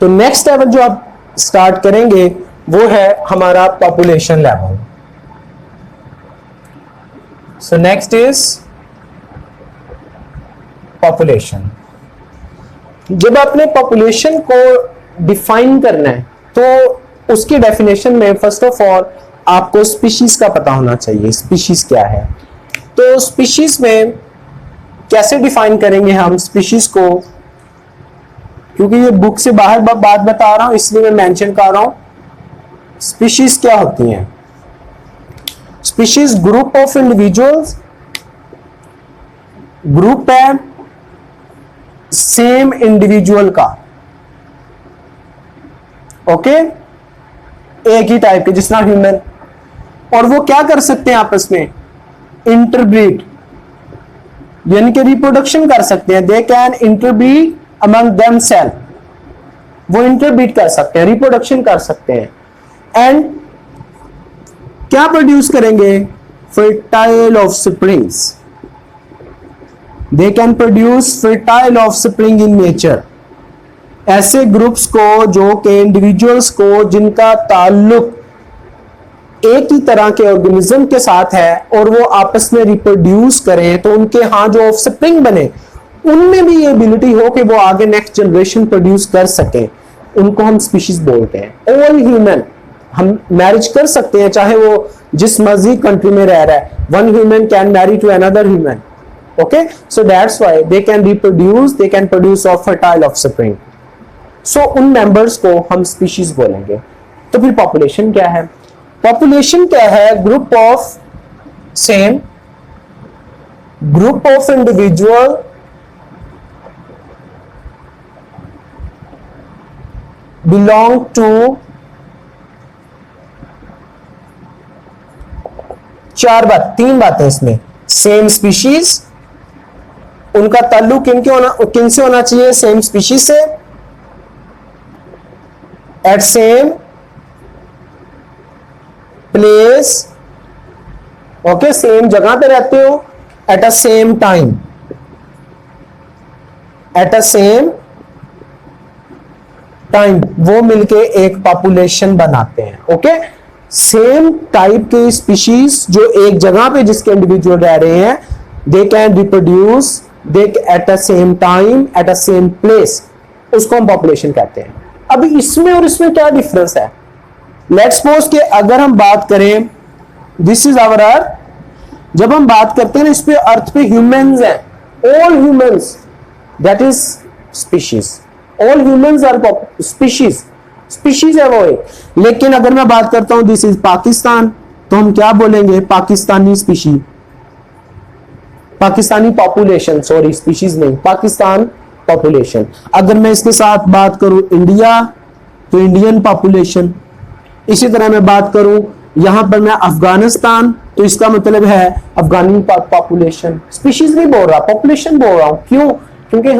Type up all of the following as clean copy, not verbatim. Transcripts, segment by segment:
तो next level जो आप स्टार्ट करेंगे वो है हमारा population level. So next is population. जब आपने पॉपुलेशन को डिफाइन करना है तो उसकी डेफिनेशन में फर्स्ट ऑफ ऑल आपको स्पीशीज का पता होना चाहिए। स्पीशीज क्या है, तो स्पीशीज में कैसे डिफाइन करेंगे हम स्पीशीज को, क्योंकि ये बुक से बाहर बात बता रहा हूं इसलिए मैं मेंशन कर रहा हूं। स्पीशीज क्या होती हैं? Species group of individuals, group है सेम इंडिविजुअल का, ओके, एक ही टाइप के, जिस तरह ह्यूमन, और वो क्या कर सकते हैं आपस में? इंटरब्रीड, यानी कि रिप्रोडक्शन कर सकते हैं। They can interbreed among themselves, वो इंटरब्रीड कर सकते हैं, रिप्रोडक्शन कर सकते हैं। एंड क्या प्रोड्यूस करेंगे? Fertile offsprings, they can produce fertile offspring in nature. ऐसे ग्रुप्स को जो कि इंडिविजुअल्स को जिनका ताल्लुक एक ही तरह के ऑर्गेनिज्म के साथ है और वो आपस में रिप्रोड्यूस करें, तो उनके यहाँ जो ऑफस्प्रिंग बने उनमें भी ये एबिलिटी हो कि वो आगे नेक्स्ट जनरेशन प्रोड्यूस कर सके, उनको हम स्पीशीज बोलते हैं। ऑल ह्यूमन हम मैरिज कर सकते हैं, चाहे वो जिस मर्जी कंट्री में रह रहा है। One human can marry to another human, okay, so that's why they can reproduce, they can produce of fertile offspring. So उन मेंबर्स को हम स्पीशीज बोलेंगे। तो फिर पॉपुलेशन क्या है? पॉपुलेशन क्या है? Group of same, group of individual belong to, तीन बातें इसमें। सेम स्पीशीज, उनका ताल्लुक किनसे होना चाहिए? सेम स्पीशीज से, at same place, okay, same जगह पे रहते हो, at a same time, at a same time, वो मिलके एक पॉपुलेशन बनाते हैं, ओके। सेम टाइप के स्पीशीज जो एक जगह पे जिसके इंडिविजुअल रह रहे हैं, they can reproduce, they at a same time, at a same place, उसको हम पॉपुलेशन कहते हैं। अभी इसमें और इसमें क्या डिफरेंस है? लेट्स सपोज कि अगर हम बात करें, दिस इज आवर अर्थ, जब हम बात करते हैं इस पे अर्थ पे ह्यूमंस हैं, all humans, that is species, all humans are species, species है वो एक। लेकिन अगर मैं बात करता हूं दिस इज पाकिस्तान, तो हम क्या बोलेंगे? Pakistani species, Pakistani population, sorry species नहीं, पाकिस्तान पॉपुलेशन। अगर मैं इसके साथ बात करूं इंडिया, तो इंडियन पॉपुलेशन। इसी तरह मैं बात करूं यहां पर मैं अफगानिस्तान, तो इसका मतलब है अफगानी पॉपुलेशन। स्पीशीज नहीं बोल रहा, पॉपुलेशन बोल रहा हूं। क्यों? क्योंकि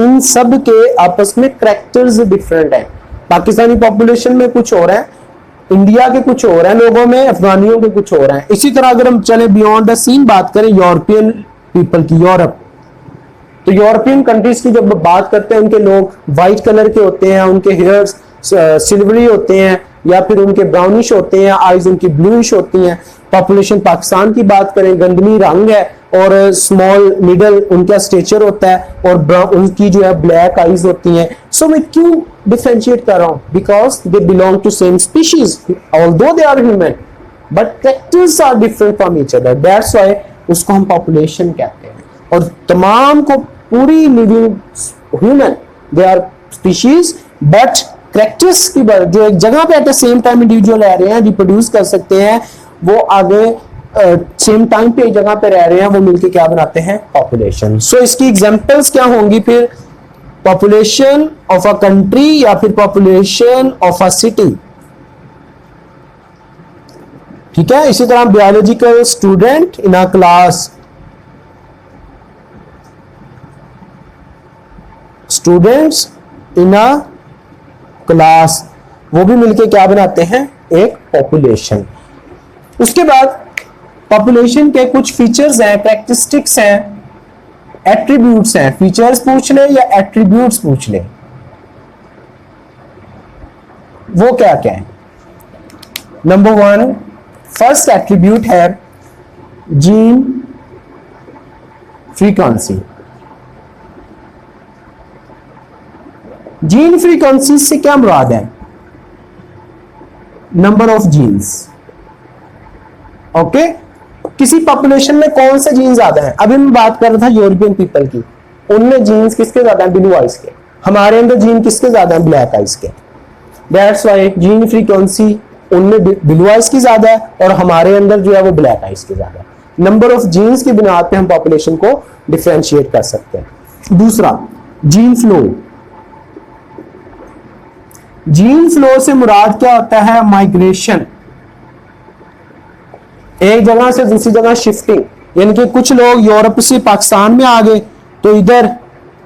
इन सब के आपस में कैरेक्टर्स डिफरेंट हैं। पाकिस्तानी पॉपुलेशन में कुछ और है, इंडिया के कुछ और है लोगों में, अफगानियों के कुछ और हैं। इसी तरह अगर हम चले बियॉन्ड द सीन बात करें यूरोपियन पीपल की, यूरोप, तो यूरोपियन कंट्रीज की जब बात करते हैं, उनके लोग व्हाइट कलर के होते हैं, उनके हेयर्स सिल्वरी होते हैं या फिर उनके ब्राउनिश होते हैं, आईज उनकी ब्लूइश होती हैं। पॉपुलेशन पाकिस्तान की बात करें, गंदमी रंग है और स्मॉल मिडल उनका स्टेचर होता है और उनकी जो है ब्लैक आईज होती हैं। सो मैं क्यों डिफरेंशिएट कर रहा हूं? Because they belong to same species, although they are human, but characters are different from each other, that's why उसको हम पॉपुलेशन कहते हैं। और तमाम को पूरी living human they are species, but characters की बात, जो एक जगह पे at the same time individual रह रहे हैं, रिप्रोड्यूस कर सकते हैं, वो आगे सेम टाइम पे एक जगह पे रह रहे हैं, वो मिलके क्या बनाते हैं? पॉपुलेशन। सो इसकी एग्जांपल्स क्या होंगी फिर? पॉपुलेशन ऑफ अ कंट्री या फिर पॉपुलेशन ऑफ अ सिटी, ठीक है। इसी तरह biological student in a class, students in a class, वो भी मिलके क्या बनाते हैं? एक पॉपुलेशन। उसके बाद पॉपुलेशन के कुछ फीचर्स हैं, कैरेक्टरिस्टिक्स हैं, एट्रीब्यूट्स हैं। फीचर्स पूछ ले या एट्रीब्यूट्स पूछ ले, वो क्या क्या है? नंबर 1, फर्स्ट एट्रीब्यूट है जीन फ्रीक्वेंसी। जीन फ्रीक्वेंसी से क्या मुराद है? Number of genes. ओके, किसी पॉपुलेशन में कौन से जीन ज्यादा है? अभी मैं बात कर रहा था यूरोपियन पीपल की, उनमें जीन्स किसके ज्यादा है? ब्लू आइज के। हमारे अंदर जीन किसके ज्यादा है? ब्लैक आइज के। दैट्स वाई जीन फ्रीक्वेंसी उनमें ब्लू आइज की ज्यादा है और हमारे अंदर जो है वो ब्लैक आइज की ज्यादा है। नंबर ऑफ जीन्स की बुनियाद पे हम पॉपुलेशन को डिफरेंशिएट कर सकते हैं। दूसरा, जीन फ्लो। जीन फ्लो से मुराद क्या होता है? माइग्रेशन, एक जगह से दूसरी जगह शिफ्टिंग, यानी कि कुछ लोग यूरोप से पाकिस्तान में आ गए तो इधर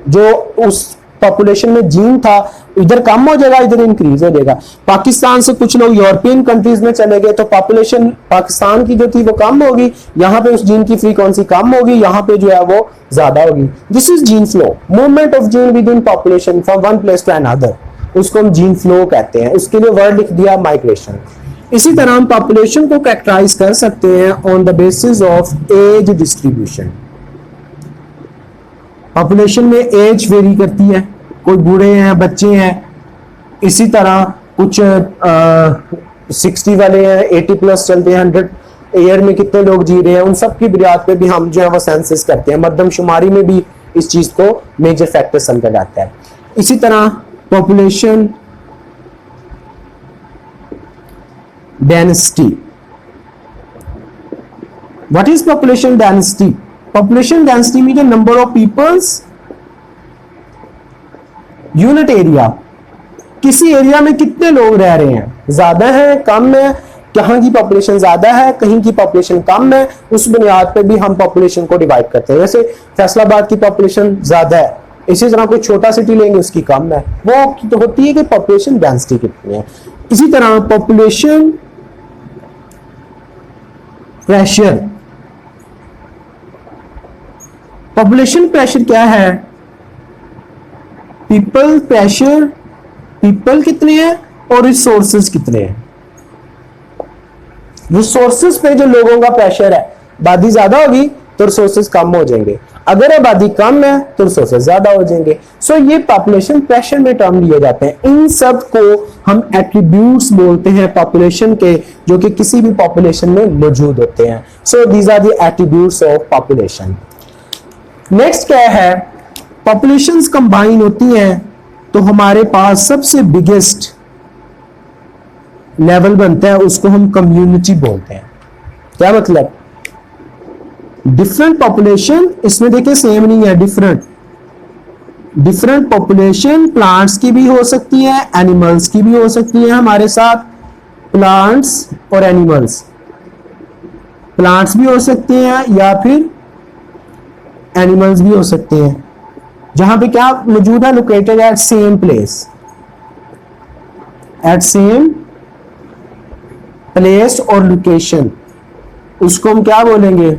जो उस पॉपुलेशन में जीन था इधर कम हो जाएगा, इधर इंक्रीज हो जाएगा। पाकिस्तान से कुछ लोग यूरोपियन कंट्रीज में चले गए तो पॉपुलेशन पाकिस्तान की जो थी वो कम होगी, यहाँ पे उस जीन की फ्रीक्वेंसी कम होगी, यहाँ पे जो है वो ज्यादा होगी। This is gene flow, movement of gene within population from one place to another, उसको हम जीन फ्लो कहते हैं। उसके लिए वर्ड लिख दिया माइग्रेशन। इसी तरह हम पॉपुलेशन को कैरेक्टराइज कर सकते हैं on the basis of age distribution. Population में एज वेरी करती है, कोई बूढ़े हैं, बच्चे हैं, इसी तरह कुछ 60 वाले हैं, 80 प्लस चलते हैं, 100 ईयर में कितने लोग जी रहे हैं, उन सब की बुनियाद पे भी हम जो है वो सेंसस करते हैं। मरदमशुमारी में भी इस चीज को मेजर फैक्टर समझा जाता है। इसी तरह population density. What is population density? Population density mean the number of peoples unit area. किसी एरिया में कितने लोग रह रहे हैं, ज्यादा है, कम है, कहाँ की पॉपुलेशन ज्यादा है, कहीं की पॉपुलेशन कम है, उस बुनियाद पे भी हम पॉपुलेशन को डिवाइड करते हैं। जैसे फैसलाबाद की पॉपुलेशन ज्यादा है, इसी तरह कोई छोटा सिटी लेंगे उसकी कम है, वो तो होती है कि पॉपुलेशन डेंसिटी कितनी है। इसी तरह पॉपुलेशन प्रेशर। पॉपुलेशन प्रेशर क्या है? पीपल प्रेशर, पीपल कितने हैं और रिसोर्सेज कितने हैं। रिसोर्सेज पे जो लोगों का प्रेशर है, आबादी ज्यादा होगी तो रिसोर्सेज कम हो जाएंगे, अगर आबादी कम है तो रिसोर्सेज ज्यादा हो जाएंगे। सो ये पॉपुलेशन प्रेशर में टर्म लिए जाते हैं। इन सब को हम एट्रीब्यूट्स बोलते हैं पॉपुलेशन के, जो कि किसी भी पॉपुलेशन में मौजूद होते हैं। So these are the attributes of population. Next क्या है? पॉपुलेशंस कंबाइन होती हैं तो हमारे पास सबसे बिगेस्ट लेवल बनता है, उसको हम कम्युनिटी बोलते हैं। क्या मतलब? डिफरेंट पॉपुलेशन, इसमें देखिए सेम नहीं है, डिफरेंट पॉपुलेशन प्लांट्स की भी हो सकती है, एनिमल्स की भी हो सकती है। हमारे साथ प्लांट्स और एनिमल्स, प्लांट्स भी हो सकते हैं या फिर एनिमल्स भी हो सकते हैं। जहां पे क्या मौजूद है? Located at same place, at same place और लोकेशन, उसको हम क्या बोलेंगे?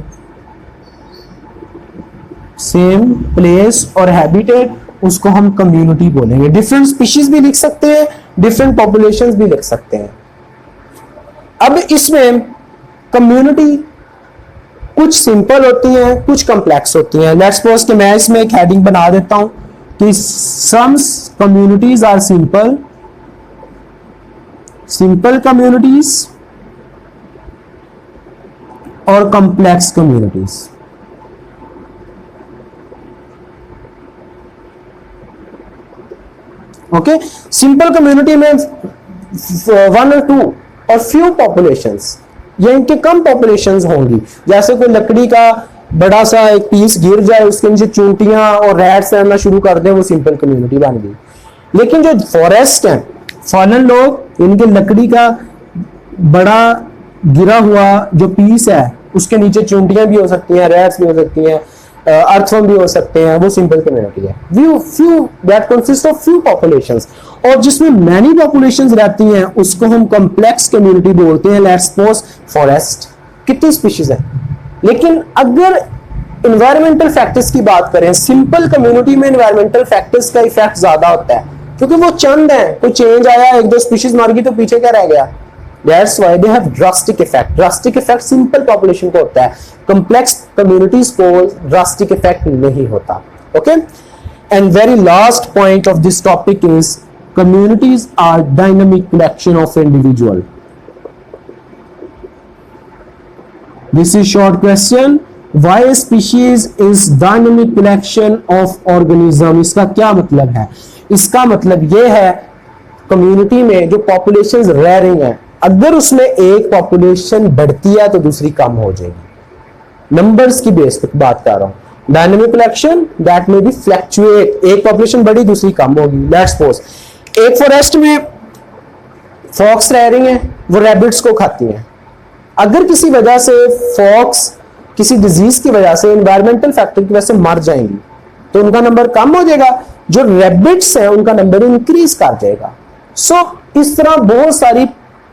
सेम प्लेस और हैबिटेट, उसको हम कम्युनिटी बोलेंगे। डिफरेंट स्पीशीज भी लिख सकते हैं, डिफरेंट पॉपुलेशंस भी लिख सकते हैं। अब इसमें कम्युनिटी कुछ सिंपल होती हैं, कुछ कॉम्प्लेक्स होती हैं। लेट्स सपोज कि मैं इसमें एक हेडिंग बना देता हूं कि some communities are simple, simple communities और complex communities. Okay, simple community में 1 और 2 और फ्यू पॉपुलेशंस, या इनके कम पॉपुलेशंस होंगी। जैसे कोई लकड़ी का बड़ा सा एक पीस गिर जाए, उसके नीचे चूंटियां और रैट्स रहना शुरू कर दे, वो सिंपल कम्युनिटी बन गई। लेकिन जो फॉरेस्ट है, फॉलन लोग, इनके लकड़ी का बड़ा गिरा हुआ जो पीस है, उसके नीचे चूंटियां भी हो सकती हैं, रैट्स भी हो सकती हैं, अर्थवर्म भी हो सकते हैं, वो सिंपल कम्युनिटी है। Few that consist of few populations. और जिसमें मैनी पॉपुलेशंस रहती हैं उसको हम कॉम्प्लेक्स कम्युनिटी बोलते हैं। लेट्स सपोज फॉरेस्ट, कितनी स्पीशीज है। लेकिन अगर इन्वायरमेंटल फैक्टर्स की बात करें, सिंपल कम्युनिटी में इन्वायरमेंटल फैक्टर्स का इफेक्ट ज्यादा होता है। क्योंकि वो चंद है, कोई चेंज आया, एक दो स्पीशीज मर गई तो पीछे क्या रह गया। That's why they have drastic effect. Drastic effect simple population को होता है, कॉम्प्लेक्स कम्युनिटीज को ड्रास्टिक इफेक्ट नहीं होता। Okay, and very last point of this topic is communities are dynamic collection of individual. This is short question. Why a species is dynamic collection of organism? इसका क्या मतलब है? इसका मतलब ये है कम्युनिटी में जो पॉपुलेशंस रह रही हैं, अगर उसमें एक पॉपुलेशन बढ़ती है तो दूसरी कम हो जाएगी। नंबर्स की बेस पे बात कर रहा हूं। डायनेमिक कलेक्शन दैट में बी फ्लैक्चुएट, एक पॉपुलेशन बढ़ी दूसरी कम होगी। लेट्स सपोज एक फॉरेस्ट में फॉक्स रह रही हैं, वो रैबिट्स को खाती हैं। अगर किसी वजह से फॉक्स किसी डिजीज की वजह से, एनवायरमेंटल फैक्टर की वजह से मर जाएंगी तो उनका नंबर कम हो जाएगा, जो रैबिट्स हैं उनका नंबर इंक्रीज कर जाएगा। सो इस तरह बहुत सारी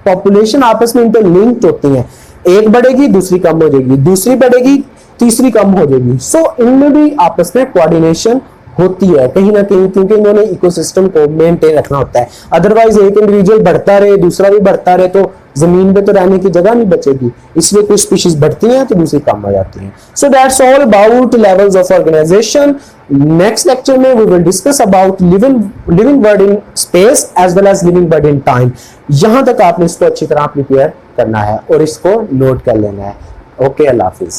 पॉपुलेशन आपस में इंटरलिंक्ड होती हैं, एक बढ़ेगी दूसरी कम हो जाएगी, दूसरी बढ़ेगी तीसरी कम हो जाएगी। सो इनमें भी आपस में कोऑर्डिनेशन होती है कहीं ना कहीं, क्योंकि इन्होंने इकोसिस्टम को मेंटेन रखना होता है। अदरवाइज एक इंडिविजुअल बढ़ता रहे दूसरा भी बढ़ता रहे तो जमीन पे तो रहने की जगह नहीं बचेगी, इसलिए कुछ स्पीशीज बढ़ती हैं तो दूसरी कम हो जाती हैं। So that's all about levels of organization. Next lecture में we will discuss about living bird in space as well as living bird in time. यहां तक आपने इसको अच्छी तरह प्रिपेयर करना है और इसको नोट कर लेना है। ओके, अल्लाह हाफिज।